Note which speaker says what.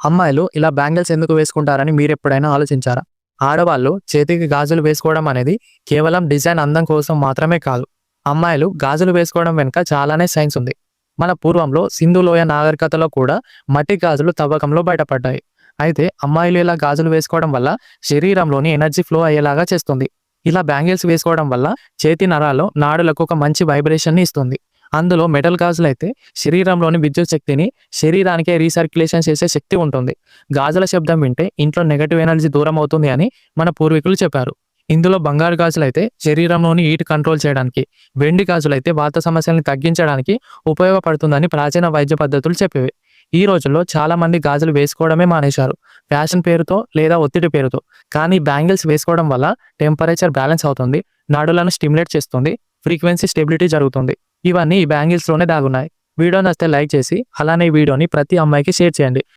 Speaker 1: అమ్మాయిలు ఇలా బ్యాంగిల్స్ ఎందుకు వేసుకుంటారని మీరెప్పుడైనా ఆలోచించారా? ఆడవాళ్ళు చేతికి గాజులు వేసుకోవడం అనేది కేవలం డిజైన్ అందం కోసం మాత్రమే కాదు. అమ్మాయిలు గాజులు వేసుకోవడం వెనుక చాలానే సైన్స్ ఉంది. మన పూర్వంలో సింధు లోయ నాగరికతలో కూడా మట్టి గాజులు తవ్వకంలో బయటపడ్డాయి. అయితే అమ్మాయిలు ఇలా గాజులు వేసుకోవడం వల్ల శరీరంలోని ఎనర్జీ ఫ్లో అయ్యేలాగా చేస్తుంది. ఇలా బ్యాంగిల్స్ వేసుకోవడం వల్ల చేతి నరాల్లో నాడులకు ఒక మంచి వైబ్రేషన్ని ఇస్తుంది. అందులో మెటల్ గాజులైతే శరీరంలోని విద్యుత్ శక్తిని శరీరానికే రీసర్క్యులేషన్ చేసే శక్తి ఉంటుంది. గాజుల శబ్దం వింటే ఇంట్లో నెగటివ్ ఎనర్జీ దూరం అవుతుంది అని మన పూర్వీకులు చెప్పారు. ఇందులో బంగారు గాజులైతే శరీరంలోని హీట్ కంట్రోల్ చేయడానికి, వెండి గాజులైతే వాత సమస్యలను తగ్గించడానికి ఉపయోగపడుతుందని ప్రాచీన వైద్య పద్ధతులు చెప్పేవి. ఈ రోజుల్లో చాలా మంది గాజులు వేసుకోవడమే మానేశారు, ఫ్యాషన్ పేరుతో లేదా ఒత్తిడి పేరుతో. కానీ బ్యాంగిల్స్ వేసుకోవడం వల్ల టెంపరేచర్ బ్యాలెన్స్ అవుతుంది, నాడులను స్టిమ్యులేట్ చేస్తుంది, ఫ్రీక్వెన్సీ స్టెబిలిటీ జరుగుతుంది. ఇవన్నీ ఈ బ్యాంగిల్స్లోనే దాగున్నాయి. వీడియో నచ్చితే లైక్ చేసి అలానే ఈ వీడియోని ప్రతి అమ్మాయికి షేర్ చేయండి.